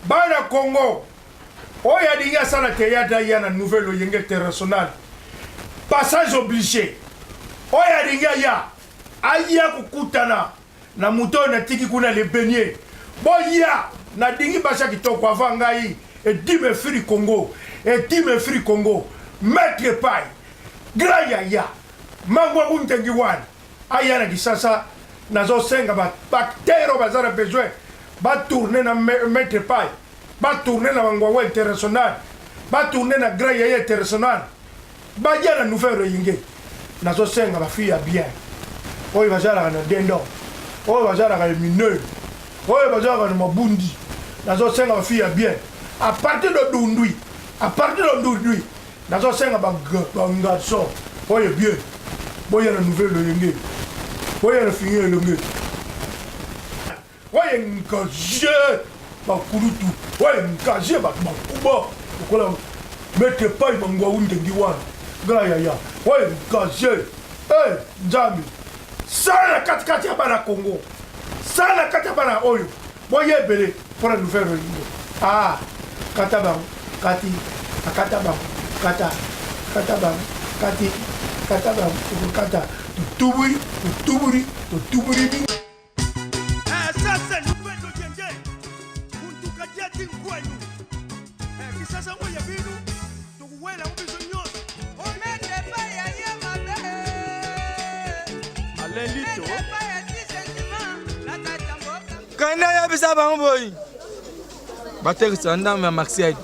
Bana Congo, oya dinga sana teyada ya na nouvelle oyenge international. Passage obligé. Oya dinga ya aya kukutana na muto na tiki kuna le beignet. Boya na dingi basha kitoko avangai et dime free Congo. Et dime free Congo. Maître Pai. Graya ya. Mangwa untengi wan. Aya na kisasa nazo senga ba baktero bazara besoin. Va tourner na Maître Pai, va tourner na Wangwawa international, va tourner na Graya international, va y a la nouvelle yingue. Nazo senga ba fille bien. Oy bazara na dendo. Oy bazara na mineur. Oy bazara na mabundi. Nazo senga ba fille bien. À partir de Dundui, nazo senga ba garçon. Oy bien. Boy la nouvelle yingue. Boy la fille yingue. Ouais, engagé, ma kulutu, ouais, engagé, ma kuba, voilà, mettez pas il m'a ouin de diwan, graya, ouais, engagé, Nzambi, ça la 4-4 ya bana Congo, ça la 4 ya bana Oyo, voyez belé, pour nous faire ah, katabang, kati, katabang, katabang, kati, katabang, kata, tuburi. Quand ya bisa bang boy. Bater sanda ma Marcel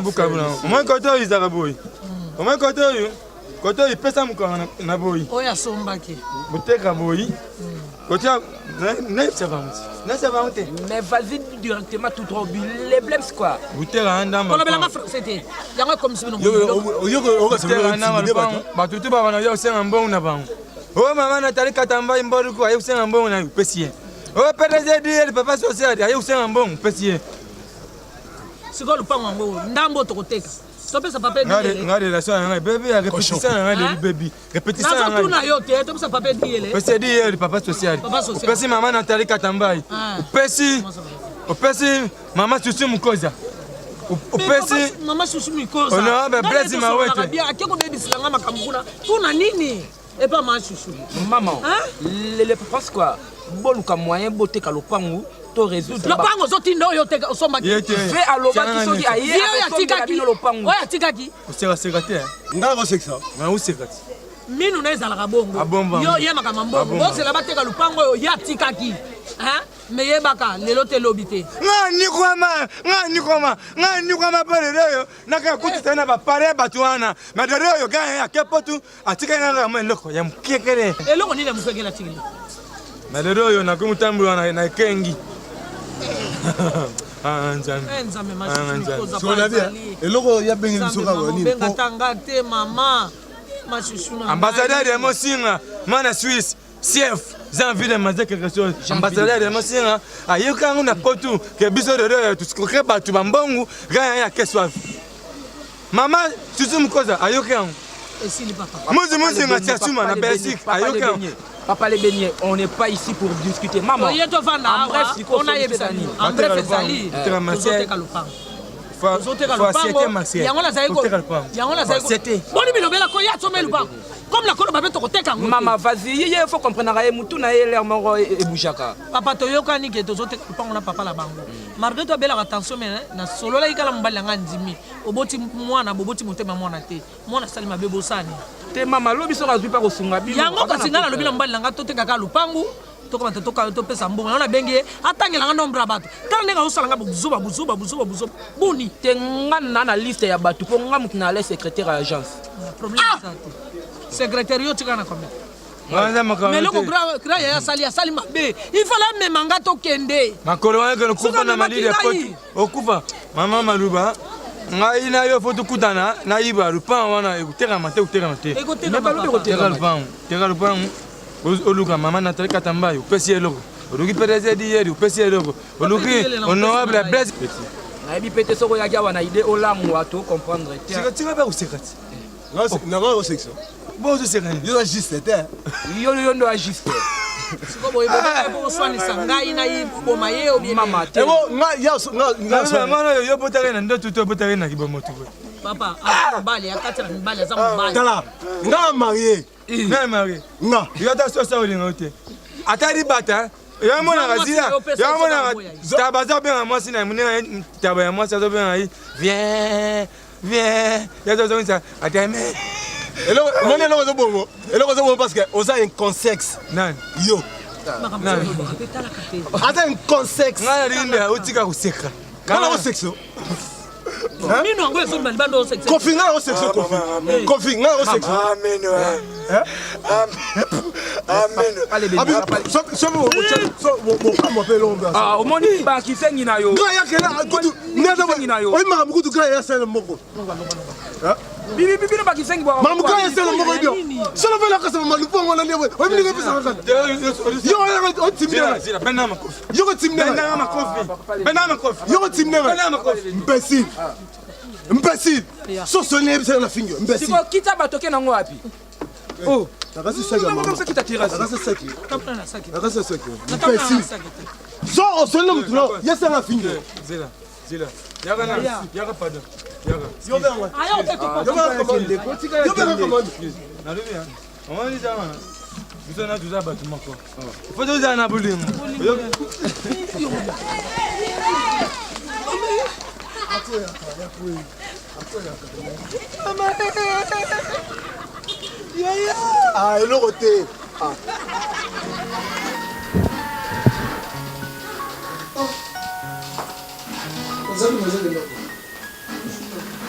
bukabu na. Moi koto izaka boy. Moi koto ipesa mukana na boy. Oya sombaki. Buteka boy. Koto ne ça va monter. Mais vas-y directement tout trop les blèmes quoi. Buteka anda ma. On a bien c'était. Yanga comme si nous. Yo batutu ba wana yo senga mbongo na bango. Oh maman Nathalie Katamba imbodu ko ayo senga mbongo na pesie. Oh PDG le papa social ayo senga mbongo pesie. Siko lupango ngo ndambo tokoteka. Topesa papa ndiele. Ngade la soya ngai bébé ya répétition ngai bébé. Répétition ngai. Na tuna yo te topesa papa ndiele. Pesie le papa social. Pesi maman Nathalie Katamba. Pesi maman Susu Mukoza. Upesi mama Susu Mukoza. Ona ba Blaise Mawete. Bien akeko de bisilanga makamukuna. Tuna nini? Et pas ma Susu. Maman. Les papas quoi. Boluka moyen boté ka lopangu. Le pango zotindo yo te osoma ki. Ve aloba ki soki aye. Ya tikaki lo pango. Oya tikaki. Oseka sekate. Ngako seksa. Na usekati. Minu na ezala ka bongo. Yo ye makama mbongo. Bo se la bateka lo pango yo ya tikaki. Hein? Mais ye baka lelo te lobité. Ngani kwama pale leo. Naka kutita na ba pare batuana. Mais de leo ganya ya kepotu atika na ma loko ya mkekele. Eloko nini mkekela tikili. Mais de leo na kumutambula na kengi. Nzambe mashushu koza pa. Eloko ya bengi bisoka wani. Benga tanga te mama. Mashushu na. Ambassadeur de Mosinga, mana Suisse, chef, j'ai envie de manger quelque chose. Ambassadeur de Mosinga, ayoka nguna potu ke biso de tuskoke batu bambongu, gaya ya keswa. Mama, Susu Mukoza, ayoka ngo. Esili papa. Muzi ngatiasuma na Belgique, ayoka ngo. Papa les beignets, on n'est pas ici pour discuter. Maman, en bref, on a yebesani. En bref, ezali. Maman, vas-y, il faut comprendre que papa toyokani ke tozote kupanga papa la bango. Malgré toi bela attention mais na solo la ikala mbala ngandimi. Oboti mwana boboti motema mwana te. Mwana sali mabebo sani. Te mama lobi so razwi pa kosunga bino. Yango kasingala lobi na mbala nga toteka ka lupangu. Toka toka to pesa mbongo. Na bengi atangela nga nombre bato. Kala nenga osalanga buzuba. Boni te ngana na liste ya bato po nga mutu na le secrétaire à agence. Problème ça. Secrétaire yo tika na combien? Mais le grand ya sali mabe. Il fallait même manga to kende. Makolo wana kono kufa na mali ya pote. Okufa. Mama Maluba. ngai na yo foto kutana na yiba lupango wana ekuteka mate teka lupango oluka mama Nathalie Katamba upesi eloko oluki PDG d'hier upesi eloko oluki honorable Blaise nayebi pete soko yaki awa na ide olamu ato comprendre tika ba usekati nanga section bo zo sekani yo juste te yo ndo ajiste siko boye bo swanisa ngai na yiboma ye obi mama te ebo nga yo botaka na ndo tuto botaka na kibomo tu papa mbali akatira mbali za mbali tala nga marié na marié nga yo ta so sa olinga ote atari bata yo mona razila yo mona tabaza bien moi sina mune tabaya moi ça bien aí viens ya zo ça atame eloko zo bongo parce que oza un consex nani yo ata un consex ngana linda utika kuseka kana ko section mino ngo eso mbali bando section kofi nga ko section kofi nga ko section amen ah omoni ba kisengi na yo nga yakela kutu neda oyi maka mukutu nga ya sele moko bibi ba kisengi ba mama muka ya sele moko bio solo vela kasa mama lupongo na lewe oyi mlinga pesa kasa yo o timne zira benna makofi yo ko timne benna makofi yo ko timne imbécile so sonne bisa na fingo imbécile siko kita batoke nango wapi oh takasi saka mama mama kita tirasi takasi saki kapana saki takasi saki kapana imbécile saki so o sonne mutlo yesa na fingo zira yaga pardon yaga yo benga ayo te ko yo benga commande na lubia on dit ça biso na tuza batu mako foto za na bulimo ah eloko te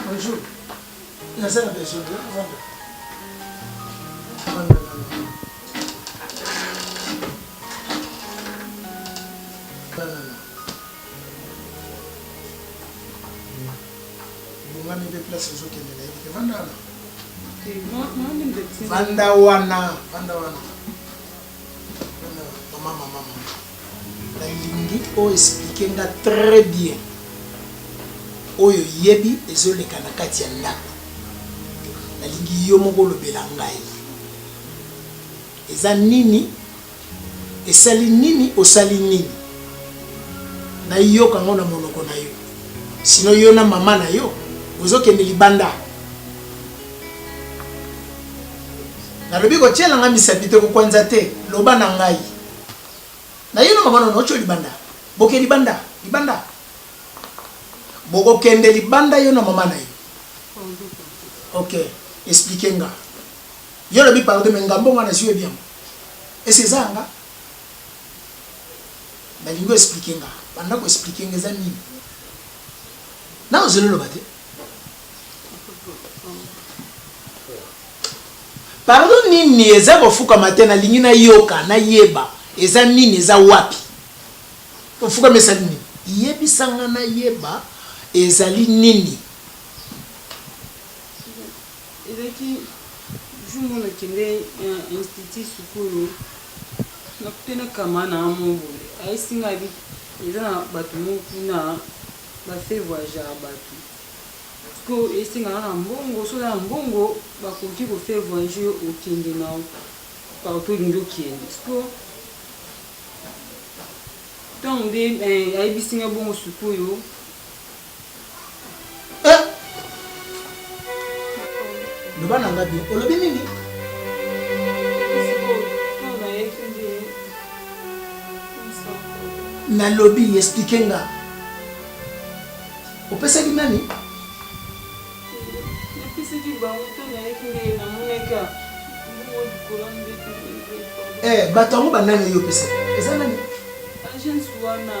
bonjour. Nasema besho. Bungani be place zokende na hivi vandana. Vanda wana. Mama. La lingi o expliquer nga très bien. Oyo yebi ezoleka na kati ya ndako. Nalingi yo moko lobela ngai. Eza nini? Esali nini osali nini? Na yo kango na monoko na yo. Sino yo na mama na yo ozokende libanda. Nalobi ko tiela nga misabite ko kwanza te loba na ngai. Na yo na mama na ocho libanda. Boke libanda. Boko kende libanda yo na mama na yo. Ok, expliquez nga. Yo lobi pardon mais ngambo nga na siwe bien. Et c'est ça nga. Na lingo expliquer nga. Banda ko expliquer nga za nini. Na ozelo loba te. Pardon nini eza bofuka matena lingi na yoka na yeba. Eza nini eza wapi. Bofuka mesali nini. Yebi sanga na yeba. Ezali nini? Ezaki jumo na kende institut sukulu na kutena kama na amongo aisinga bi ezana batu mukuna ba fait voyager batu ko esinga na mbongo so na mbongo ba koki ko faire voyager au kende na partout ndo kende ko donc de ai bisinga bongo sukulu Loba na ngabi olobi nini? Na lobi expliquer nga. Opesa ki nani? Batango banani yo pesa. Eza nani? Agence wana.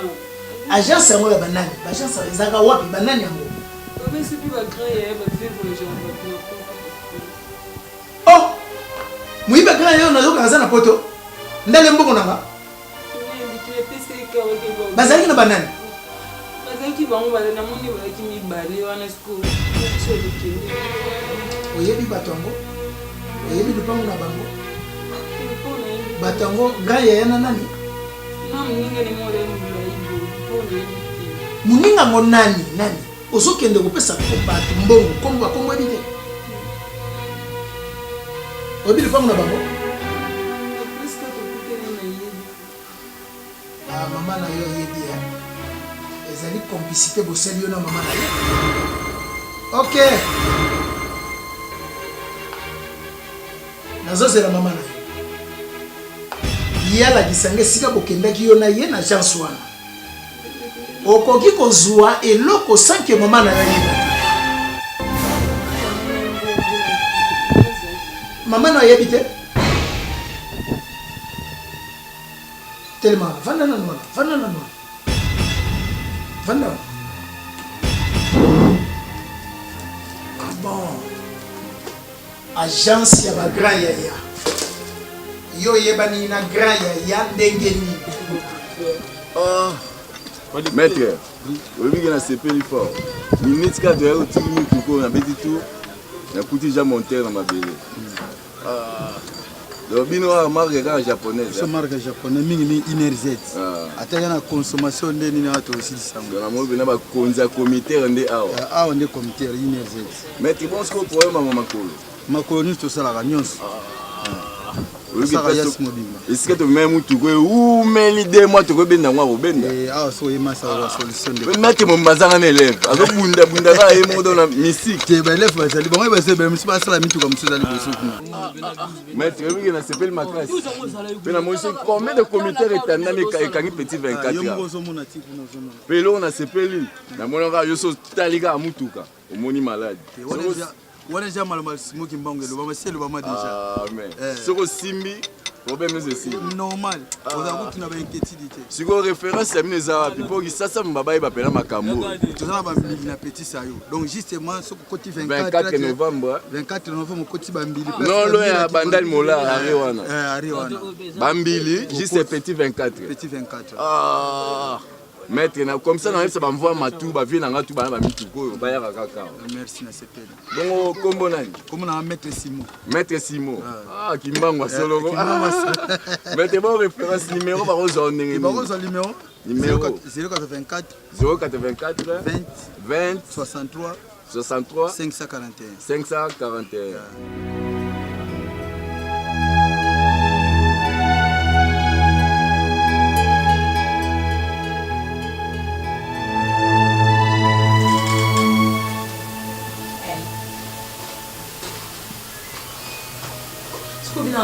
Agence yango ya banani? Agence ezaka wapi banani yango? Oh! Muiba grand yo na yoka kaza na poto. Ndale mbongo nanga. Bazali na banani. bazalaki bango bale namoni bazalaki mibale wana siko so lekende oyebi bato yango oyebi lupango na bango bato yango grand yaya na nani na moninga ni mole mulayibo pona moninga ngo nani ozokende kopesa bato mbongo kombo bakombo ebi te oyebi lupango na bango mama na yo yebi ya ezali complicité boseli yo na mama na yo ok nazozela mama na yo yalakisa nge esika bokendaki yo na ye na agence wana okoki kozwa eloko sanke mama na yo yeba mama na yo yebi te tellement vanda na noa bon agence ya ba grand yaya yo yebani na grand yaya ndenge nini maître oyebi na sepeli fort minute ka doya otiki mituko na beti tu nakuti ja montere na mabele donc bino wa marque ka japonaise so marque japonais mingi ni inerz ataka na consommation nde nini watu osilisango na mobe na bakonzi ya comité nde awa nde comité inerz maître bon ce que problème makolo nyonso tosalaka nyonso esika tomema mutuko umeli 2 mois tokobenda ngo akobenda awa so oyema sa solution de maki mombazanga na élève azobunda kaka ye moko na mystique te baélève bazali bango basebe misi basala mituka mosusu ezali boso kuna maître ebiki na sepeli makasi mpe na mosi combien de comité retandami ekangi petit 24 mpe eloko na sepeli namonaka yo so otali kaka mutuka omoni maladi wana deja malama simoki mbango elobama si elobama deja soko simbi problème ezesi normal ozakuti na bainquiétude te sikoyo référence ya bino eza wapi mpo kisasa babaye bapela makambo toza na bambili na petit sayo donc justement soko koti 24 novembre okoti bambili non lo ya bandali mola ari wana bambili juste petit 24 maître na comme ça na yebisa bamvoa matu bavie na nga tu bana bamituko oyo bayaka kaka merci na sepeli bongo kombo nani kombo na maître Simon kimbango asolongo maître bon référence numéro bakozwa ndenge numéro 084 20 63 541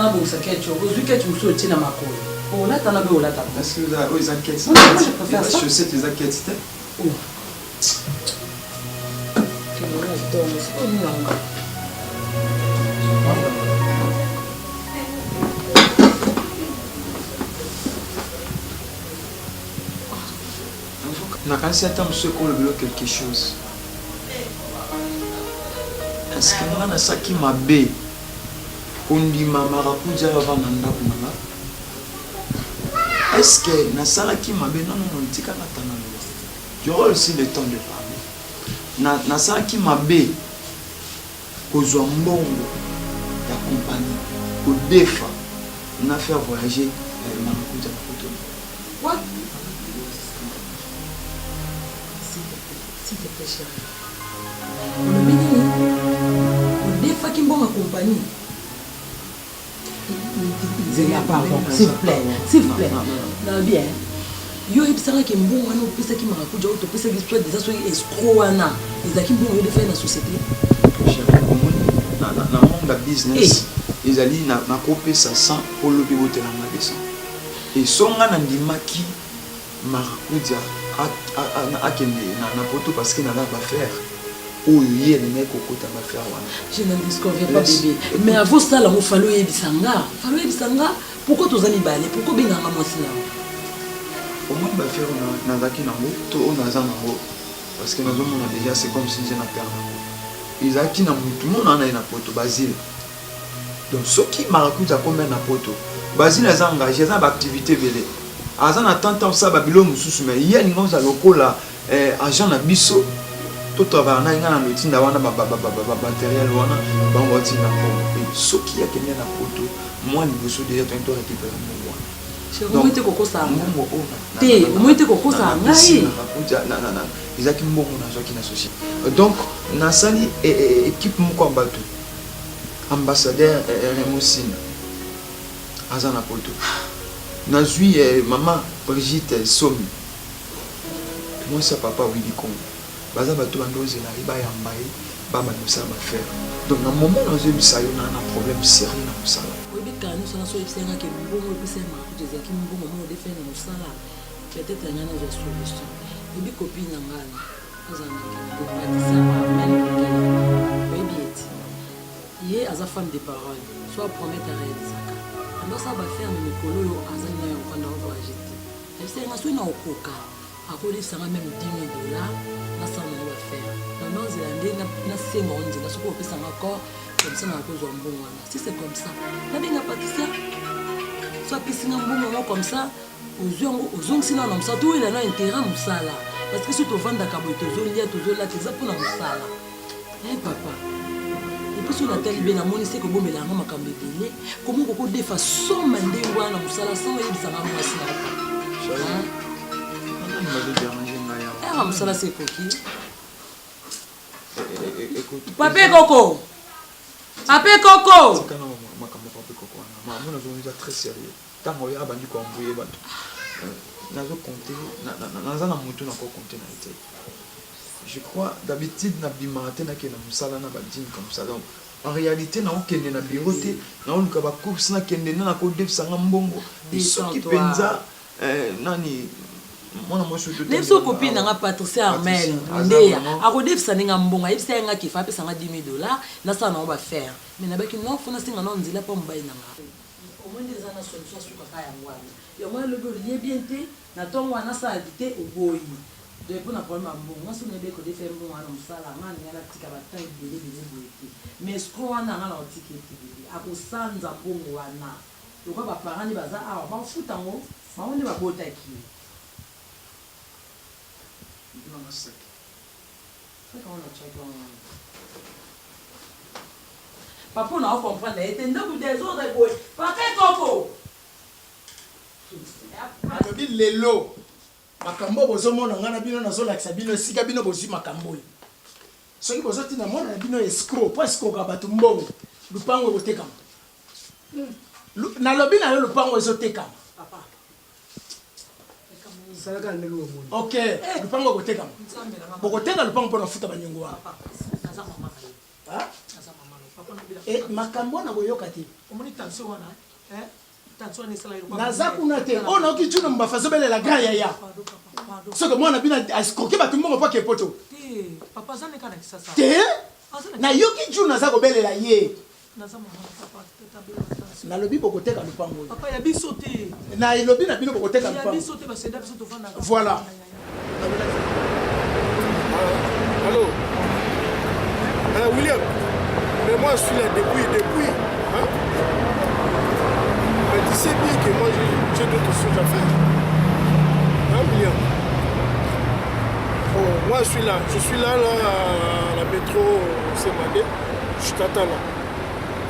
na bosa kecho ozwi kecho muso tina makolo olata na be olata parce que les enquêtes les chaussettes les enquêtes nakanisi ata mosu ekolobelo quelque chose est-ce que nga nasaki mabe ondima marakuja avanda ndako nanga est-ce que nasalaki mabe nono ntika natana lo j'aurai aussi le temps de parler nasalaki mabe kozwa mbongo ya compagnie kodefa na faire voyager marakuja na koto what s'il te plaît chérie olobi nini odefaki mbongo ya compagnie s'il vous plaît na bien yo ebisakaki mbongo wana opesaki marakuja oyo topesaki soit déjà soki escro wana ezalaki mbongo yo defai na société na monde ya business ezali nakopesa 100 olobi botelanga 200 esonga na ndimaki marakuja akende na poto parce que naza bafaire oyo ye elingai kokota bafaire wana je ne disconviens pas bébé mais avant ça lango falo oyebisa nga pourquoi toza mibale pourquoi obenganga mwasi nango omoni bafaire nazalaki nango to oyo naza nango parce que nazomona déjà c'est comme si nze na père nango ezalaki na mutu mona na ye na poto basile donc soki marakuja akombe na poto basile aza engagé aza na baactivité ebele aza na tanta osala babilo mosusu mais ye alingi oza lokola agent na biso to travailler na ngana lotinda wana ba matériel wana ba ngoti na mbongo soki ya kenya na poto moi liboso déjà to récupérer mbongo wana donc koko sa mbongo te omwete koko sa ngai na ezaki mbongo na zoki na société donc na sali équipe moko bato ambassadeur Remosina azana poto nazui maman Brigitte Somi moi sa papa Willy Kongo baza bato bandoze na riba ya mbaye baba nous ba faire donc na moment dans une sayo na problème sérieux na musala obi kana so na so isenga ke mbongo kusema kujeza ki mbongo mo de faire na musala peut-être ngana zo solution obi copine ngana azana ko patisa même baby eti ye aza femme de parole soit promettre à réaliser ando ça ba faire mais mikolo yo azana yo kwa na voyager isenga so na okoka akoli sanga même $10,000 na ça on va faire non zélande na c'est mon dit na soko pesa encore comme ça na cause en bon wana si c'est comme ça na bien patricia soit pisina mbongo comme ça aux sina na msa tout il a intérêt musala parce que si tu vends ka boito zolia tozola teza pour na musala papa et puis sur la télé bien na moni c'est que bomela nga makambe belé comment ko defa somme ndenge wana musala sans yebisa nga mwasi na ah musala c'est coquille Papé Coco. Papé Coco. Maman nous est très sérieux. Tant on y a bandu qu'on bouille bateau. Nazo compter, nazo na mutu na ko compter na été. Je crois d'habitude na bimate na ke na musala na badine comme ça donc en réalité na okende na biroté na oluka ba course na kende na ko defsa ngambongo soki penza nani mwana mosu tout leso copine nga Patricia Armel ndeya akodefisa ninga mbonga yebisa nga kifa pesa nga $10,000 na ça na on va faire mais na baki non fona singa non nzila pa mbayi nanga au moins des ana solution suka kaya ngwana yo moi le gars lié bien té na tongo na ça habité au boyi de pour na problème mbonga ngaso na beko de faire mbonga na musala ngani ala tika batay bele boyete mais ce qu'on a na tiketi bele akosanza mbongo wana yoko ba parents ni baza a ba futango ba onde ba botaki Papa n'a pas compris, il était donc des autres boys. Papa Coco. Alobi lelo. Makambo bozomo na ngana bino na zola kisabino sika bino bozi makambo. Soki bozoti na mona bino escroc, pas escroc ka batu mbongo. Lupango boteka. Na lobi na lupango ezoteka. Papa. Ok, lupango boteka. Bokoteka lupango pona futa banyengo wa. Makambo na boyoka te. Omoni tension wana, tension ni sala yo. Naza kuna te. On a ki tuna mbafazo bele la grand yaya. Soko mwana bina escroquer batu mbongo pa ke poto. Te, papa zane kana kisasa. Te? Na yoki tuna za ko bele la ye. Naza mama papa tabela. Na lobi bokoteka lupango. Papa ya biso te. Na lobi na bino bokoteka lupango. Ya biso te ba senda biso to fanda. Voilà. Allô. William. Mais moi je suis là depuis. Hein? Mais tu sais bien que moi j'ai d'autres choses à faire. Hein, William? Oh, moi je suis là à la métro Semane. Je t'attends là.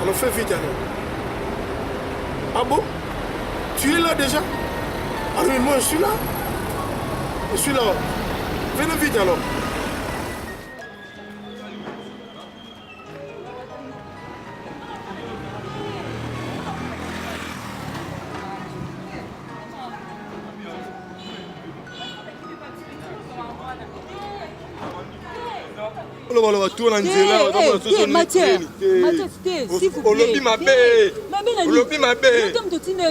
Alors fais vite alors. Ah bon? Tu es là déjà? Ah oui, moi je suis là. Je suis là. Venez vite alors. Tout en Angela, Mathieu, s'il vous plaît. Olobi mabe. Olobi mabe.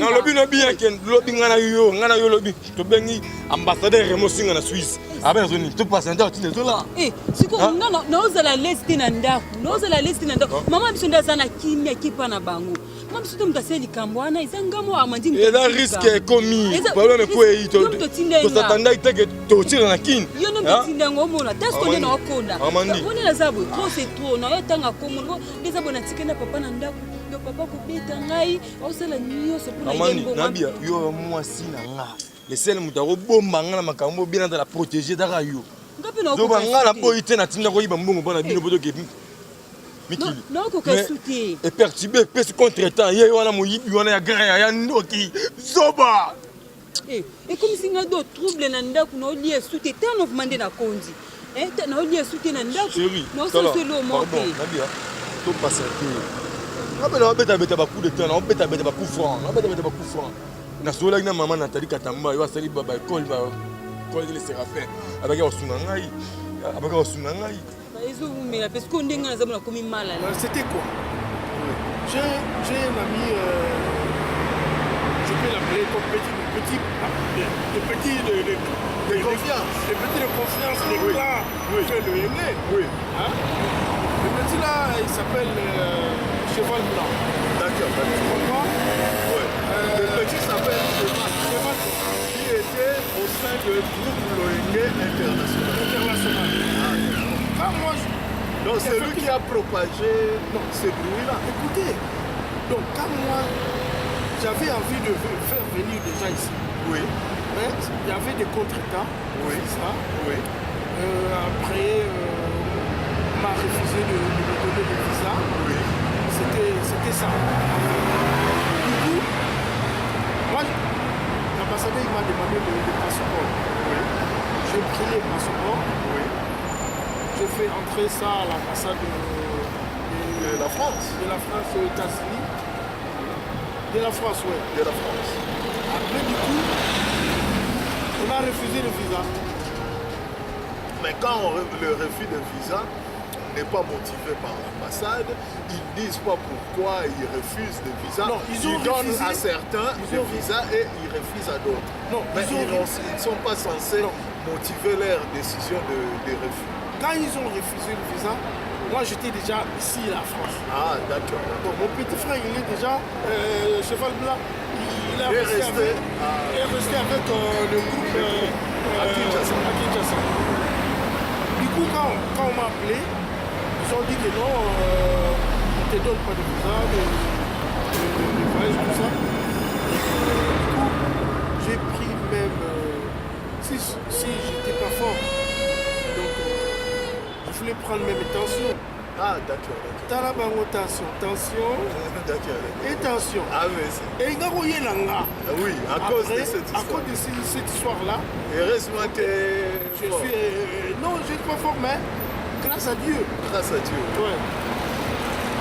Non, lobi no bien ken, lobi ngana yo lobi. To bengi ambassadeur Remosinga na Suisse. Abe zoni, to passer ndao tine to la. Siko non, ozala lesti na ndako. Ozala lesti na ndako. Mama bisonda sana kimya kipa na bango. Même si tu me dis que Kambouana, ils ont gagné à Mandine. Il y a un risque commis. Problème quoi il te s'attendait que tu tires la kin. Yo no bitinda ngomona. T'as ce qu'on est na okonda. On est la zabo. Trop c'est trop. Na yotanga komo. Les abona tikena papa na ndako. Yo papa ko beta ngai. Osala niyo so pour na yembo. Nabia yo moi si na nga. Les sel mutaro bomba nga na makambo bien dans la protéger dara yo. Ngapi na ko. Zo nga na boy te na tinda ko yiba mbongo bana bino boto ke. Non, et perturbé, pèse contre-temps. Il y a un moïbi, il y a un grand, il y a un noki. Zoba! Et comme si on a d'autres troubles, on a lié sous tes temps, on a demandé la condi. On a lié sous tes temps, on a fait l'eau monter. Tu passes un peu. On a bêta beaucoup de temps, on a bêta beaucoup franc. On a bêta beaucoup franc. On a souvent une maman Nathalie Katamba, il va salir baba école, école les séraphins. Avec un sunangai, avec un sunangai. Parce qu'on est dans comme mal. C'était quoi? J'ai un ami, je peux l'appeler comme petit de confiance. Le petit de confiance, le clan, que le aîné. Oui. Hein? Le petit là, il s'appelle Cheval Blanc. D'accord. Tu comprends? Oui. Le petit s'appelle Cheval Blanc. Qui était au sein du groupe Loengue international. Moi, donc c'est lui qui a propagé ces bruits-là. Écoutez, donc quand moi j'avais envie de faire venir des gens ici, oui. Mais il y avait des contretemps, oui. Ça. Oui. Après, on m'a refusé de me donner le visa. Oui. C'était ça. Du coup, moi, l'ambassadeur m'a demandé le passeport. Oui. J'ai pris le passeport. Oui. J'ai fait entrer ça à l'ambassade de la France. De la France aux États-Unis. De la France, oui. De la France. Après, du coup, on a refusé le visa. Mais quand le refus de visa n'est pas motivé par l'ambassade, ils ne disent pas pourquoi ils refusent le visa. Non, ils donnent à certains le visa et ils refusent à d'autres. Non, mais ils ne sont pas censés motiver leur décision de refus. Quand ils ont refusé le visa, moi j'étais déjà ici à la France. Ah, d'accord. Donc mon petit frère, il est déjà Cheval Blanc. Il est resté avec le groupe à Kinshasa. Du coup, quand on m'a appelé, ils ont dit que non, on ne te donne pas de visa, de voyage, tout ça. Du coup, j'ai pris même, si j'étais pas fort, je voulais prendre même tension. Ah, d'accord. Talabango, tension. D'accord. Et tension. Ah, mais c'est. Et il y a oui, à cause de cette histoire. À cause de cette histoire-là. Heureusement que. Je suis. Non, je ne suis pas fort, mais grâce à Dieu. Grâce à Dieu. Ouais.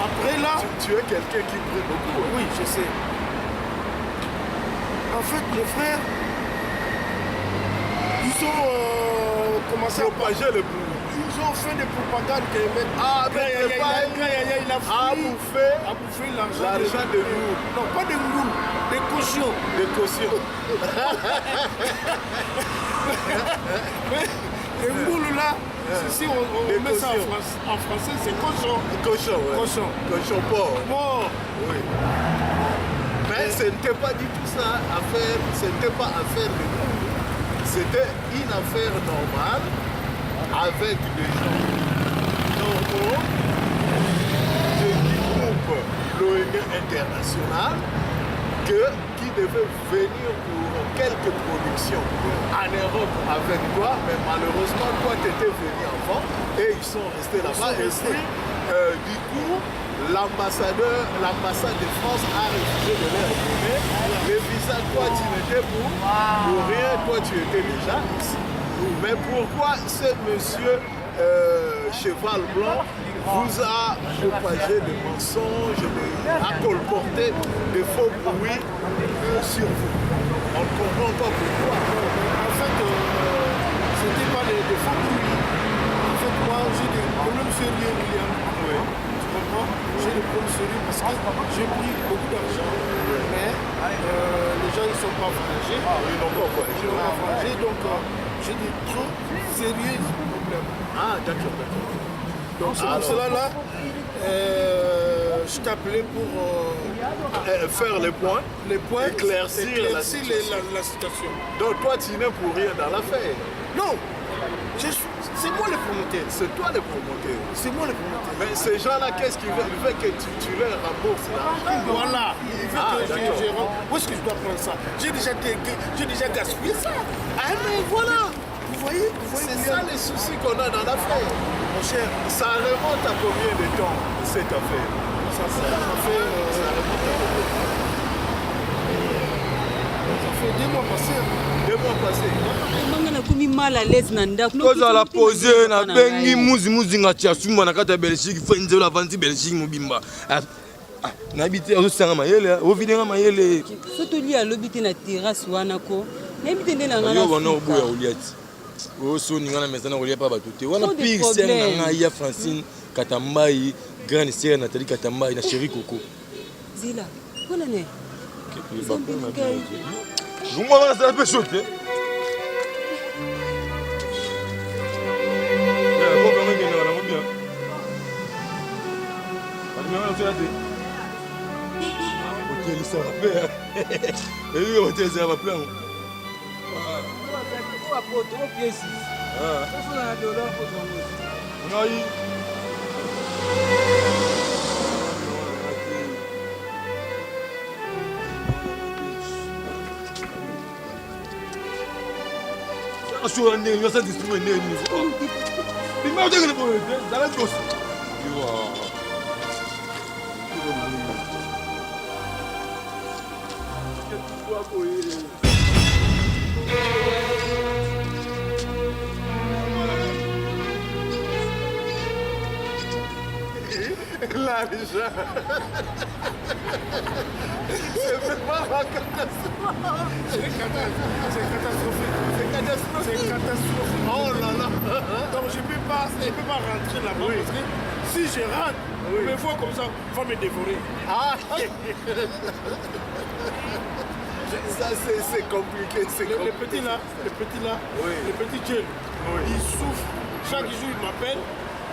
Après là. Tu es quelqu'un qui brille beaucoup. Hein? Oui, je sais. En fait, mes frères, ils ont commencé à propager le bruit. Ils ont fait des propagandes qui mettent il a bouffé l'argent de nous. Non, pas de nous, des cautions. Des cautions. Les moules là, si on met ça en français, c'est cochon. Cochon, ouais. Cochon porc. Mort. Oui. Mais ce n'était pas du tout ça affaire, ce n'était pas affaire de nous. C'était une affaire normale. Avec des gens normaux du groupe l'ONG international qui devait venir pour quelques productions en Europe avec toi, mais malheureusement toi tu étais venu avant et ils sont restés là-bas. Et puis, du coup, l'ambassade de France a refusé de leur donner les visas. Toi tu n'étais pour rien, toi tu étais déjà ici. Mais pourquoi ce monsieur Cheval Blanc vous a propagé des mensonges, a colporté des faux bruits sur vous? On ne comprend pas pourquoi. En fait, ce n'était pas des faux bruits. En fait, moi, j'ai des problèmes sérieux, William. Oui. Tu comprends? J'ai des problèmes sérieux parce que j'ai pris beaucoup d'argent. Mais les gens ne sont pas voyagés. Ils n'ont pas voyagé. Donc, j'ai des trop sérieux problèmes. Ah, d'accord. Donc, c'est pour cela là, je t'appelais pour faire les points, éclaircir la situation. La situation. Donc toi, tu n'es pour rien dans l'affaire. Non, c'est moi le promoteur. C'est toi le promoteur. C'est moi le promoteur. Mais ces gens-là, qu'est-ce qu'ils veulent? Ils veulent que tu leur rembourses l'argent. Voilà. Il veut que je où est-ce que je dois prendre ça? J'ai déjà gaspillé ça. Ah mais voilà. Vous voyez c'est ça les soucis qu'on a dans l'affaire. Mon cher, ça remonte à combien de temps cette affaire? Ça fait 2 mois passés. 2 mois passés. Manga nakomi mal à l'aise na ndako. Kozala poser na bengi muzi nga tia sumba na kata Belgique fenze la vanti Belgique mobimba. Na habité au sanga mayele, au vidéo mayele. Soto li alobi te na terrasse wana ko. Na habité ndena ngana. Yo wana oboya oliati. O so ninga na mesa na olia pa batuté. Wana pire c'est nga ya Francine Katambai, grande sœur Nathalie Katambai na chérie Coco. Zila. Kona ne? Jungo wana ça peut choquer. Hôtel ça va faire. Et lui hôtel ça va plein. Assurer ne yo ça distribuer ne ni. Il m'a dit que le problème dans la gosse. L'argent. C'est vraiment la catastrophe. C'est catastrophique. C'est catastrophique. Oh là là. Donc je ne peux pas rentrer là-bas parce que si je rentre, je me vois comme ça, on va me dévorer. Ah. Ça c'est compliqué. Le petit là, oui. le petit Dieu, il souffre. Chaque jour il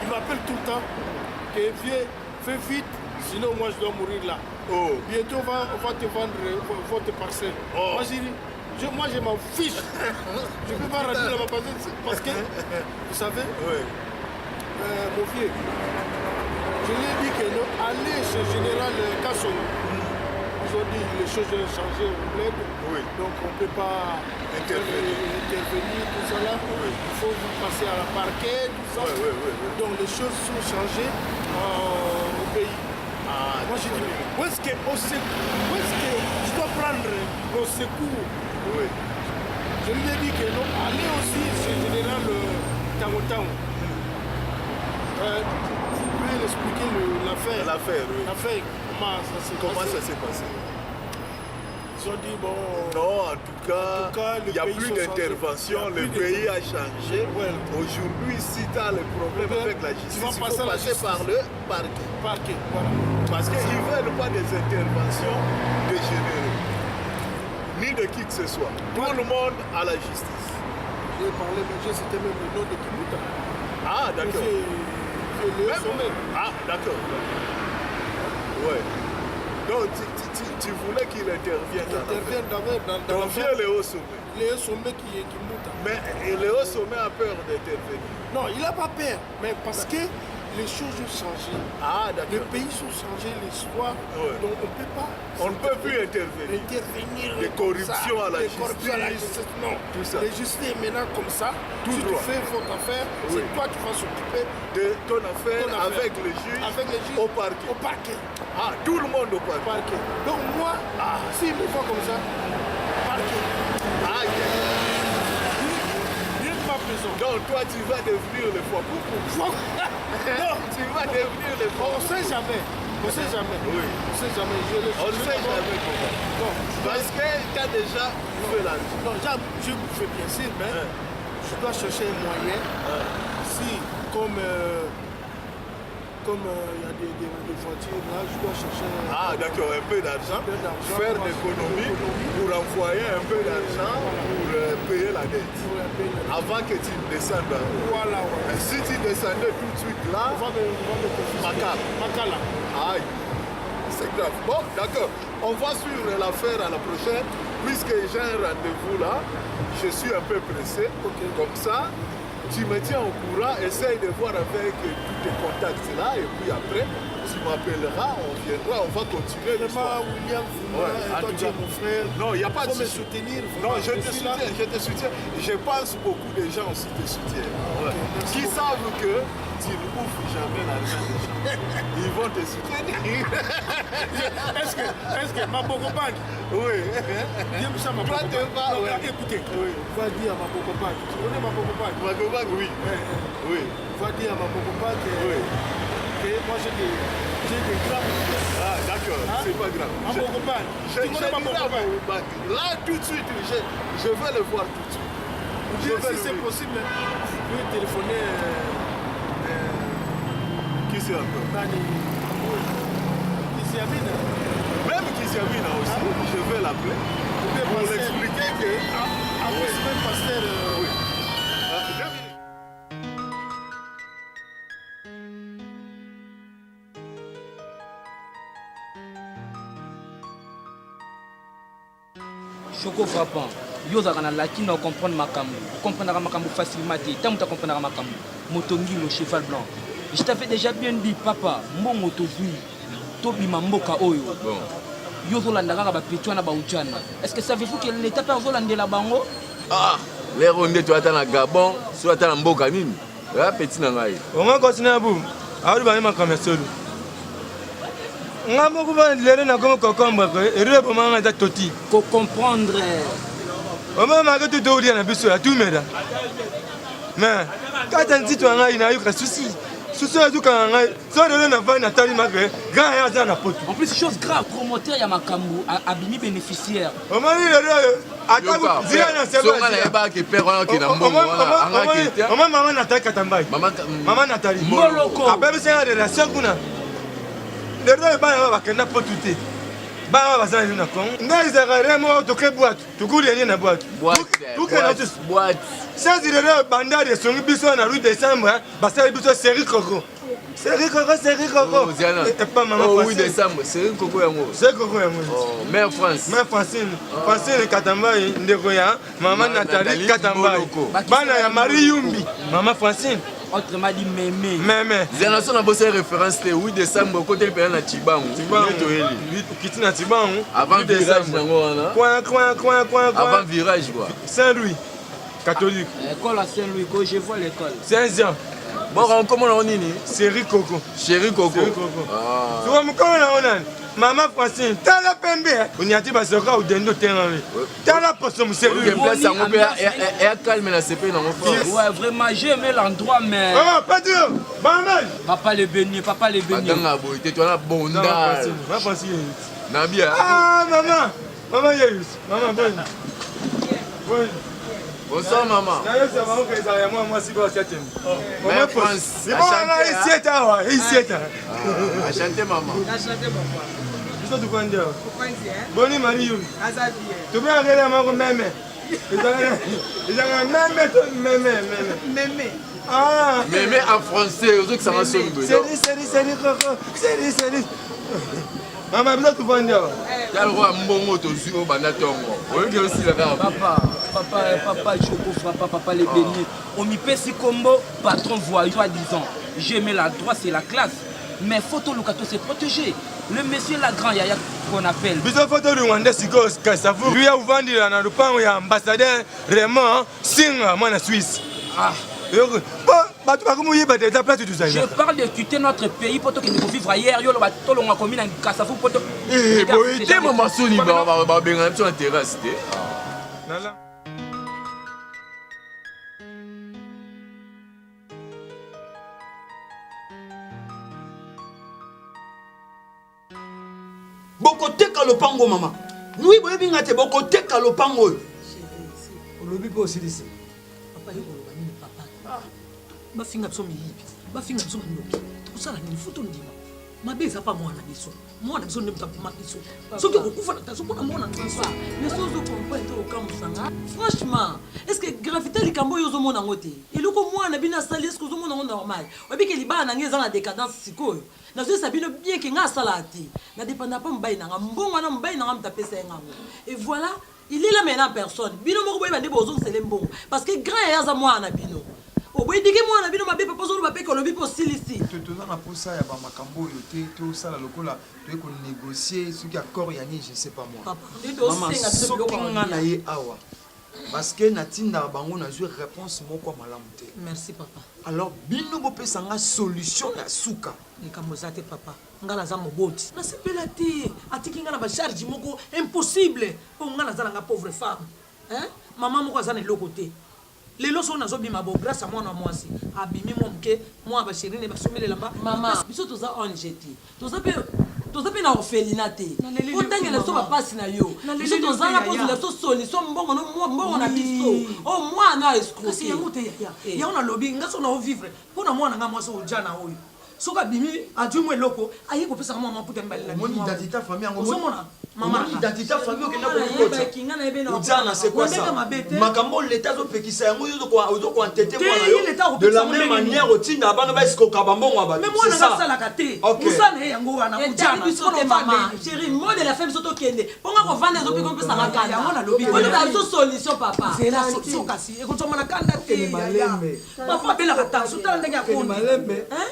m'appelle tout le temps. Que viens, fais vite, sinon moi je dois mourir là. Oh. Bientôt on va te vendre votre parcelle. Oh. Moi je m'en fiche. Je ne peux pas rentrer là-bas parce que, vous savez, oui. Mon vieux, je lui ai dit que non, allez chez Général Kasson. Ils ont dit que les choses ont changé au bled. Oui. Donc on ne peut pas intervenir, tout ça là. Oui. Il faut vous passer à la parquet, tout ça. Oui. Donc les choses sont changées au pays. Ah, moi j'ai dit, où est-ce que je dois prendre au secours? Oui. Je lui ai dit que non, allez aussi chez le général Tango. Vous pouvez l'expliquer l'affaire. L'affaire, oui. L'affaire, comment ça s'est passé? Ils ont dit, bon... Non, en tout cas il n'y a plus d'intervention, le pays a changé. Ouais. Aujourd'hui, si tu as le problème avec la justice, il faut passer par le parquet. Voilà. Parce qu'ils ne veulent pas des interventions de généraux, ni de qui que ce soit. Tout le monde à la justice. J'ai parlé, mais c'était même le nom de Kibuta. Ah, d'accord. Ah, d'accord. Ouais. Donc, tu voulais qu'il intervienne dans l'affaire. Les hauts sommets. Les hauts sommets qui montent. Mais les hauts sommets a peur d'intervenir. Non, il n'a pas peur. Mais parce que les choses ont changé. Ah, d'accord. Les pays sont changés, l'histoire. Ouais. Donc on ne peut pas. On ne peut plus intervenir. Des corruptions à la justice. Non. Tout ça. La justice est maintenant comme ça. Tout si droit. Tu fais votre affaire, c'est toi qui vas s'occuper de ton affaire avec le juge au parquet. Ah, tout le monde au parquet. Donc moi, s'il me fait comme ça, parquet. Ah, donc toi tu vas devenir le foie coucou. Non, tu vas devenir le foie. On ne sait jamais. Oui. On ne sait jamais. On ne sait jamais comment. Non, parce que tu as déjà fait l'argent. Non, je fais bien sûr, mais je dois chercher un moyen. Si, comme il y a des voitures là, je dois chercher... Ah d'accord, un peu d'argent, faire d'économie pour envoyer un peu d'argent pour payer la dette. Avant que tu descendes. Voilà. Si tu descendais tout de suite là, on va me Makala. Makala. Aïe. c'est grave. Bon, d'accord. On va suivre l'affaire à la prochaine. Puisque j'ai un rendez-vous là, je suis un peu pressé. Comme ça, tu me tiens au courant, essaye de voir avec tous tes contacts là, et puis après, tu m'appelleras, on viendra, on va continuer. Vraiment, William, toi tu es mon frère. Non, il n'y a pas de me souci. soutenir. Non, je te soutiens. Je pense beaucoup de gens aussi te soutiennent. Qui savent que tu ne bouffes jamais l'argent des gens. Ils vont te soutenir. Est-ce que ma Bokobank? Oui. Viens me ça, ma Bokobank. Écoutez, va dire à ma Bokobank. Tu connais ma Bokobank? Ma Bokobank, oui. Oui. Va dire à ma Bokobank que moi j'ai des grands. Ah, d'accord, c'est pas grave. Ma Bokobank. Tu connais ma Bokobank? Là, tout de suite, je vais le voir tout de suite. Ou bien si c'est possible, je vais téléphoner. Qui c'est encore? Kisiamina. Même Kisiamina aussi, je vais l'appeler pour l'expliquer que... Après, c'est même pasteur... Oui. Choco frappant. Yo za kana laki na comprendre makambo. Comprendre makambo facilement. Tant que tu comprendre makambo. Motongi le cheval blanc. Je t'avais déjà bien dit papa, mbongo tozui. Tobi mamboka oyo. Bon. Yo zo landa kaka ba petwana ba uchana. Est-ce que savez-vous que l'état per zo landela bango? Ah, les rondés tu attends na Gabon, soit attends na mboka nini. Ya petit na ngai. On va continuer à boum. Auri ba ma commercial. Ngamo ko ba lere na ko kokomba ko. Ere ba manga ta toti. Ko comprendre. O ma ma ko to do dia na biso ya tu meda. Mais quand tu dis toi ngai na yo ka souci. Souci du kan ngai. So de na va na tali ma ke. Grand ya za na poto. En plus chose grave, promoteur ya makambo abimi bénéficiaire. O ma ni lere ataku zira na seba. So ngala ba ke père wana ke na mbongo wana. Anga ke. O mama na ta katambai. Mama Nathalie. Moloko. Abebe senga de la sekuna. Lero ba na ba kenda poto te. Ba ba za na kon. Ngai za remo to ke boîte. To kuri ni na boîte. Boîte. Ça c'est le bandar de son biso na rue décembre. Ba ça biso série coco. Série coco. Et pas maman. Oh oui décembre, série coco yango. C'est coco yango. Oh, mère France. Mère Francine. Francine Katambai ndeko ya maman Nathalie Katambai. Bana ya Marie Yumbi. Maman Francine. Autrement dit mémé. Mémé. Génération na bossé référence le 8 décembre côté le pays na Chibangu. Kiti na Chibangu. Avant virage nango wana. Coin. Avant virage quoi. Saint-Louis. Catholique. École à Saint-Louis, je vois l'école. 16 ans. Bon, comment on dit? Série Coco. Chéri Coco. Ah. Tu vois, comment on a? Maman Francine, t'as la pembe. On y a dit, bah, c'est quoi, ou d'endo, t'as la poisson, monsieur. Et calme la CP dans mon frère. Ouais, vraiment, j'ai aimé l'endroit, mais. Oh, pas dur. Papa les bénis, papa les bénis. Attends, boy, toi, la bonne. Maman Francine. Nabia. Ah, maman, Yéus. Maman, bonne. Bonsoir maman. Moi, si vous êtes Mère France. Enchanté maman. Boni Marie. Tu peux aller à ma mère. Mémé. Ah. Mémé en français, aux autres ça va sonner. Série. Maman, vous êtes vendeur. Tu as le roi Mbongo, tu es au Banatongo. Papa, Choco Frappa, papa les bénis. On m'y paie si combo, patron voyou, soi-disant. J'aimais la droite, c'est la classe. Mais photo Lukato s'est protégé. Le monsieur Lagrand Yaya qu'on appelle. Biso photo Rwanda Sigos Kasavu. Lui a ouvert dans le pan, il y a ambassadeur Raymond Singa, moi en Suisse. Ah. Je parle de quitter notre pays pour que nous vivre ailleurs. Yo la to longa commune en Kasavu pour to. Eh boy, t'es maman Sony ba benga sur la terrasse té. Nala. Bokoteka lopango mama. Nui boye binga te bokoteka lopango. Olobi po silisi. Papa yeko loba nini papa? Bafinga biso miyibi. Bafinga biso minoki. Kusala ni futo ndima. Mabeza pa mwana biso. Mwana biso ndemta kuma biso. Soki okufa na taso pona mwana nsa. Mais sozo comprendre au kamusanga. Franchement, est-ce que grand Rafita likambo yo zo mona ngote. Eloko mwana bina sali est-ce que zo mona normal. Obi ke libana na ngeza na décadence sikoyo. Na zo sabino bien ke nga salati. Na dépenda pas mbayi na nga mbongo na mbayi na nga mtapesa ngango. Et voilà, il est là maintenant personne. Bino moko boy bande bozo c'est mbongo parce que grand ya za mwana bino. Oboy dike mwana bino mabe papa zo ba pe ko lobi po silisi. Toza na posa ya ba makambo yo te to sala lokola to ko négocier ce qui accord ya ni je sais pas moi. Maman soki nga na ye awa. Parce que natinda bango na jouer réponse moko malamu te. Merci papa. Alors bino bo pesa nga solution ya suka. Nikamozate papa. Ngala za moboti. Na sepela te. Atiki nga na ba charge moko impossible. Po ngala za nga pauvre femme. Hein? Maman moko za na lokote. Lelo so nazo bima bo grâce à moi na moi si. Abimi mo mke moi ba chérie ne ba somele lamba. Maman, biso toza on jeti. Toza pe na orphelinat te. Otangela so ba passe na yo. Biso toza na pose la so solution mbongo na biso. Oh moi na escroquer. Si yango te ya. Ya on a lobby ngaso na vivre. Po na moi na nga moi so ojana oyo. Soka bimi adu mo eloko ayi ko pesa mama puta mbali la. Mon identité famille ngo mona. Maman identité famille okenda ko ojana c'est quoi ça? Makambo l'état zo pekisa yango yo ko entêter moi yo. De la même manière otinda bana ba isko kabambongo abati. Mais moi na ça la kate. Musana yango wana ojana. Biso te maman. Chérie, moi de la femme soto kende. Ponga ko vanda zo pe ko pesa ngaka. Yango na lobby. On a so solution papa. C'est la solution kasi. Eko tsoma na kanda te. Papa bela kata. Sotala ndenge ya kondi. Hein?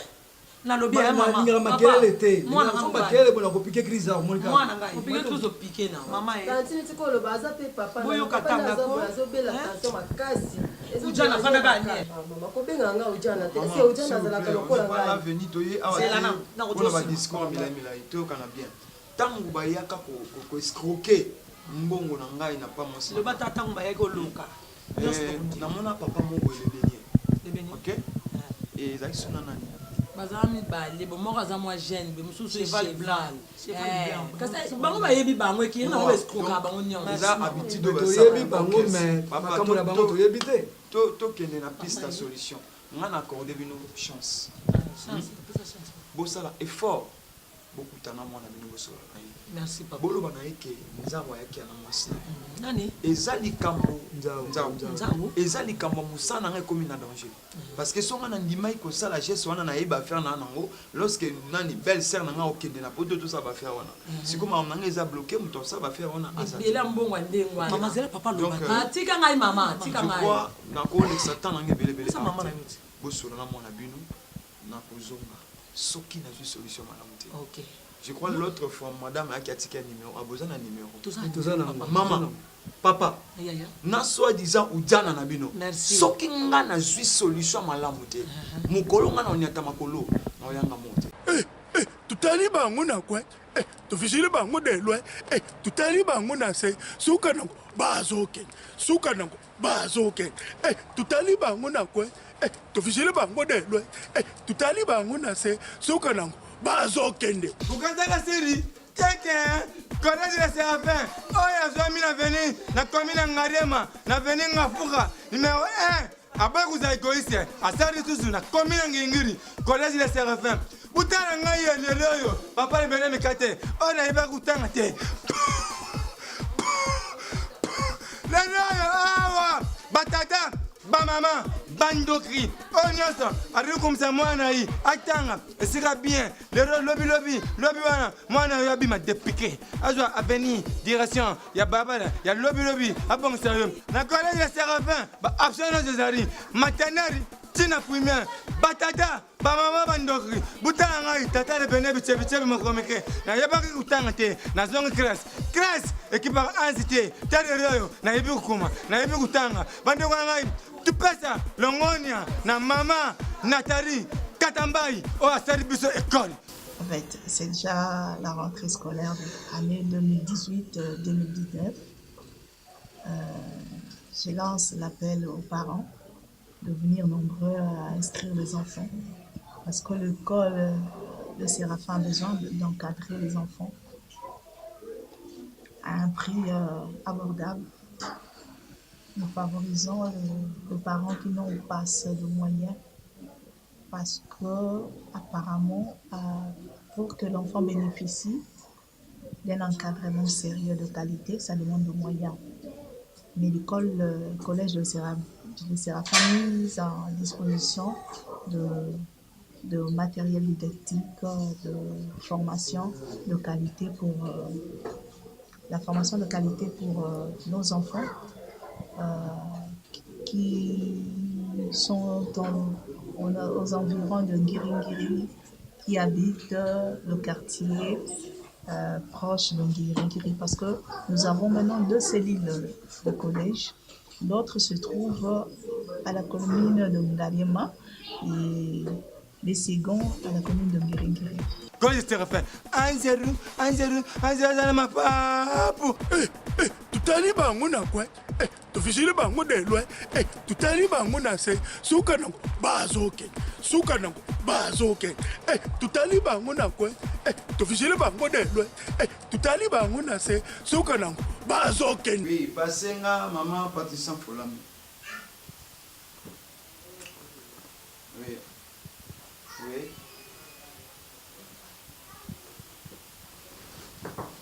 Na lobby ya mama. Makelele te. Mwana ngomba kelele bona ko piquer crise au monika. Mwana ngai. Ko piquer crise au piquer na. Mama e. Tantini tikolo baza pe papa. Boyo katanga ko. Azobela tension makasi. Ujana fanda ba ni. Mama ko benga nga ujana te. Si ujana za la kalokola nga. Pas venir toye awa. C'est là na ko ba discours mila to kana bien. Tangu ba yaka ko escroquer mbongo na ngai na pas moi. Le bata tangu ba yaka loka. Na mona papa mongo le OK? Et ça sona nani? Bazami bali bo moko za moi jeune be mususu cheval blanc kasi bango ba yebi bango ki na o escroquer bango nyon za habitude ba ça yebi bango mais papa na bango to yebi te to kende na piste à solution ngana accordé bino chance bosala effort beaucoup tana mona bino bosala merci papa bolo bana yeke nzawa yake na mwasi nani ezali kambo nzawo ezali kambo musana ngai komi na danger parce que songa na ndimai ko sala geste wana na yeba faire na nango lorsque nani belle sœur na nga okende na poto to ça va faire wana sikoma na nga eza bloqué muto ça va faire wana azali ela mbongo ndengwa mama zela papa lo ba tika ngai mama tika ngai je crois na ko le satan na ngebele bele ça maman na yuti bosola na mona bino na kozonga soki na solution malamu te OK. Je crois l'autre fois, madame a tika numéro, a besoin d'un numéro. Tout ça, maman, papa, na soi-disant ou djana na bino. Soki nga na zui solution malamu te. Mukolo nga na onyata makolo, na oyanga monte. Tutali bango na kwa, tufishili bango de lwa, tutali bango na se, suka nango, bazoken, suka nango, bazoken, tutali bango na kwa, tufishili bango de lwa, tutali bango na se, suka nango, bazo kende. Ukataka siri keke collège de Séraphin. Oya zomi na veni na commune Ngarema na veni Ngafuka numéro 1. Après vous avez égoïste, à ça de tout na commune Ngingiri collège de Séraphin. Butana ngai lelo papa le bene mekate. Ona iba kutanga te. Lelo awa batata ba maman bandokri onyoso ari comme ça mwana yi atanga sera bien le lobby wana mwana yo abima dépiqué azwa aveni direction ya baba ya lobby abong sérieux na collège de Séraphin ba option de zari maternelle tina première batata ba mama bandokri butanga ngai tata le bene biche mokomeke na yabaki kutanga te na zonga classe équipe anzité tareroyo na yebi kuma na yebi kutanga bandoko ngai tu pesa longonia na maman Nathalie Katambayi au service école. En fait, c'est déjà la rentrée scolaire de l'année 2018-2019. Je lance l'appel aux parents de venir nombreux à inscrire les enfants parce que l'école de Séraphin a besoin d'encadrer les enfants à un prix abordable. Nous favorisons les parents qui n'ont pas assez de moyens parce que apparemment, pour que l'enfant bénéficie d'un encadrement sérieux de qualité, ça demande de moyens. Mais l'école, le collège de sera mise en disposition de matériel didactique, de formation de qualité pour la formation de qualité pour nos enfants qui sont aux environs de Ngiringiri, qui habitent le quartier proche de Ngiringiri, parce que nous avons maintenant 2 cellules de collège. L'autre se trouve à la commune de Ngaliema et les seconds à la commune de Ngiringiri. Quand je te rappelle, 1-0, ma papu. Tutali bango na kwe, tofishili bango de lwe, tutali bango na se, suka nango bazoke, tutali bango na kwe, tofishili bango de lwe, tutali bango na se, suka nango bazoke. Oui, passenga maman Patricia Folami. Oui. Oui.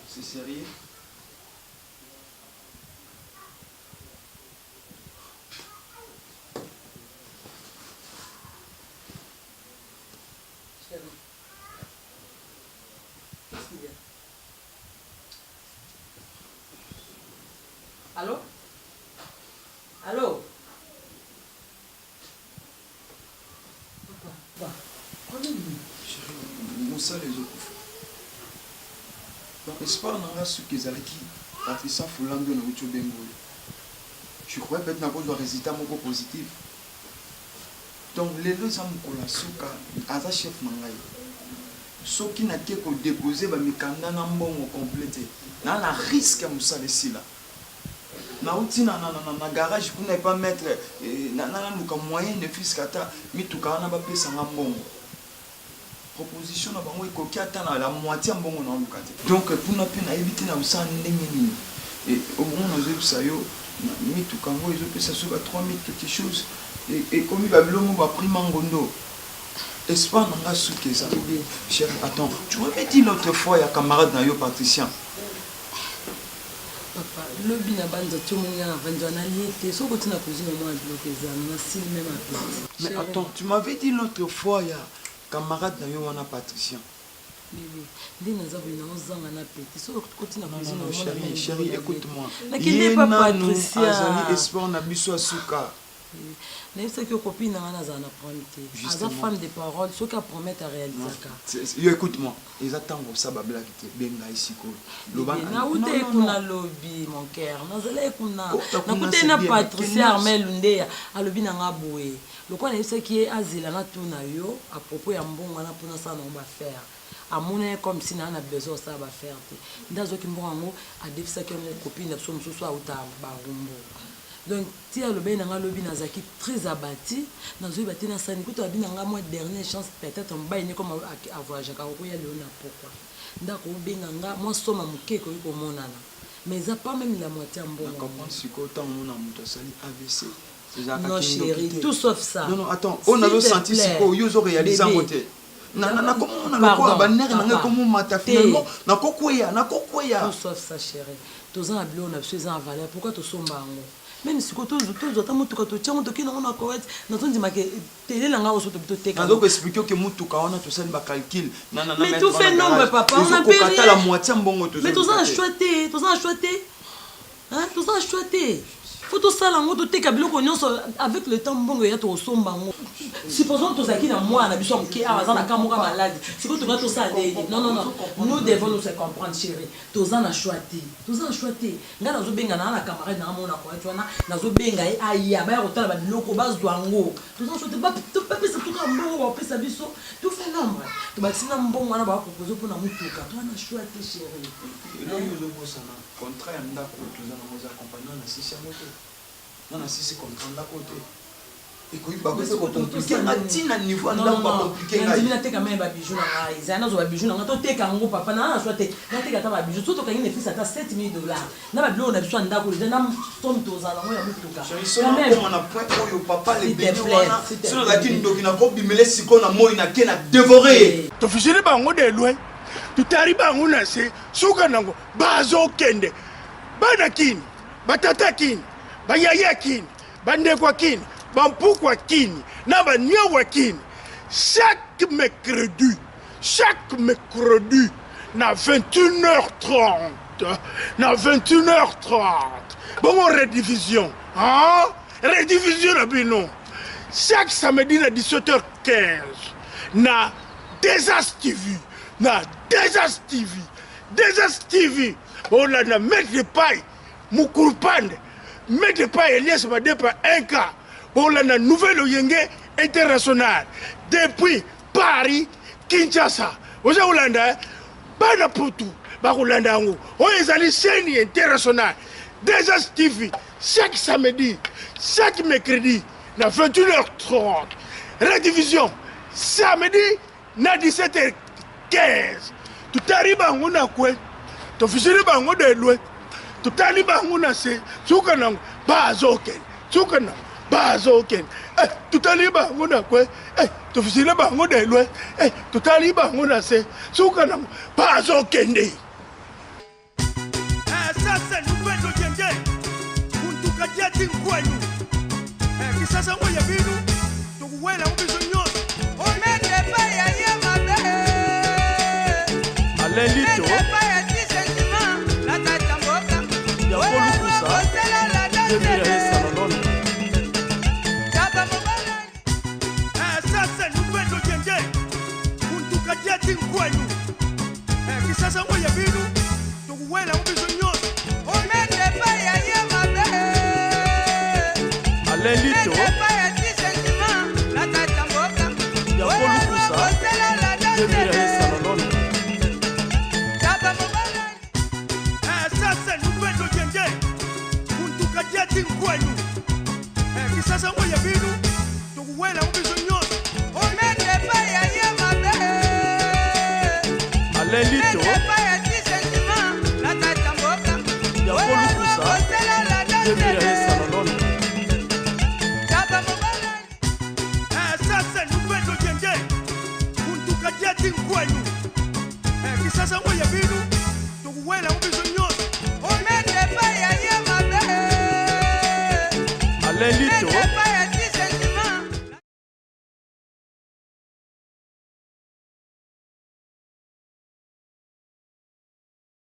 C'est sérieux? Allô? Allô? Papa, Chérie, Moussa les autres. Donc, espoir n'a pas su qu'ils allaient qui Patricia Fulando na Ucho Bengoy. Je crois que maintenant qu'on doit résultat mon positif. Donc, les deux hommes qu'on a souka, à chef mangaï. Ceux qui n'a qu'à déposer, bah, mais quand on a un bon complété, on a un risque à Moussa les sila. Na outi na garage pour ne pas mettre na moyen de fiscata mais tout cas on a pas payé ça mbongo proposition na bango ikoki atana la moitié mbongo na lukate donc pour na pena éviter na usa ndenge nini et au moment où ça yo mais tout cas moi ils ont payé ça sur 3000 quelque chose et comme va blomo va prix mangondo espoir n'a pas souké ça cher attends tu m'avais dit l'autre fois il y a camarade na yo Patricien. Papa, le bin a banza tout le monde a vendu un allié, so continue à cuisiner moi bloqué ça, on a si même appétit. Mais attends, tu m'avais dit l'autre fois il y a camarade na yo wana Patricien. Bébé, dis nous avons une onzang en appétit, so continue à cuisiner moi. Chérie, écoute-moi. Il n'est pas Patricien. Azali espoir na biso asuka. Mais c'est que copine n'a pas apprendre. As femme de parole, ce qu'elle promet à réaliser. Écoute-moi, ils attendent ça babla qui te benga ici ko. Na ute kuna lobby mon cœur. Na zele kuna. Na kute na Patricia Armel Ndea a lobby na ngaboué. Le quoi c'est qui est asile na tuna yo à propos ya mbongo na pona ça on va faire. À mon comme si na besoin ça va faire. Dans ce qui mbongo a défisa que copine na so soit uta ba rumbo. Donc, si le bien dans le bin azaki très abattu, dans le bâti na sani, quand tu as bien moi dernière chance peut-être on baille comme à voyager car on y aller on a pourquoi. D'accord, bien nga moi somme mon keko ko monana. Mais ça pas même la moitié en bon. Comment si autant on a muto sali AVC. Non chérie, tout sauf ça. Non attends, on a le senti si ko yo réaliser en côté. Na comment on a le quoi banner na comment mata finalement na kokoya. Tout sauf ça chérie. Tous en ablo on a besoin en valeur. Pourquoi tu somba ngo? Même si tu as tout tiens tu on a correct dans ton dimanche télé là on se te donc expliquer que mutuka on a tout ça ba calcul mais tout fait nombre papa on a payé la moitié mbongo mais tout ça a choité hein tout ça a choité faut tout ça là on te kabilo ko nyonso avec le temps mbongo ya to somba ngo supposons tous qui dans moi na biso qui a na kamoka malade c'est que tu vas tout ça non nous devons nous comprendre chérie tous en a choité nga nazo benga na camarade na mona ko tu na nazo benga aya ba rotala ba biloko bazwango tous en choité pas pesa tout ka mbongo ba pesa biso tout fait nombre to ba sina mbongo na ba proposer pour na mutuka to na choité chérie non yo zo sana contrat ya ndako tous en moza accompagner na sisi moto na sisi contrat ndako te et puis ba ko compliqué na niveau ndako ba compliqué na ndina te quand même ba bijou na ngai zana zo ba bijou na ngato te ka ngo papa na choité na te ka ta ba bijou surtout quand il fils ata $7,000 na ba bilo na biso ndako les na somme tozala ngo ya mutuka quand même on a point oyo papa les béni wana sur la kin ndoki na ko bimele siko na moi na ke na dévorer to fishiri bango de loin tutari bango na se suka nango bazo kende bana kini batata kini bayaya kini bande kwa kini bampu kwa kini na banyo kwa kini chaque mercredi na 21h30 bon rediffusion rediffusion na bino chaque samedi na 17h15 na Desas TV on a na Maître Pai Mukurupande Maître Pai Elias Madepa 1K on a na Nouvelle Oyenge International depuis Paris Kinshasa oza Hollanda bana putu ba Hollanda ngo o ezali chaîne internationale Desas TV chaque samedi chaque mercredi na 21h30 rediffusion samedi na 17h15 tutari bango na kwe tofisiri bango de lwe tutali bango na se suka na bazoken suka na bazoken tutali bango na kwe tofisiri bango de lwe tutali bango na se suka na bazoken de sasa nupendo jenge kuntukatia tinkwenu kisasa ngoya binu tukuwela ubizo nyoso omete baya yemabe alelito baya tisengima la tatamboka ya kolukusa jemira salon taba mobala sasa nupendo jenge kuntukatia tinkwenu kisasa ngoya binu tukuwela ubizo nyoso omete baya yemabe alelito baya tisengima la tatamboka ya kolukusa jemira salon taba mobala sasa nupendo jenge kuntukatia tinkwenu kisasa ngoya binu tukuwela ubizo nyoso omete baya yemabe alelito baya tisengima la tatamboka ya kolukusa jemira salon taba mobala sasa nupendo jenge kuntukatia tinkwenu kisasa ngoya binu tukuwela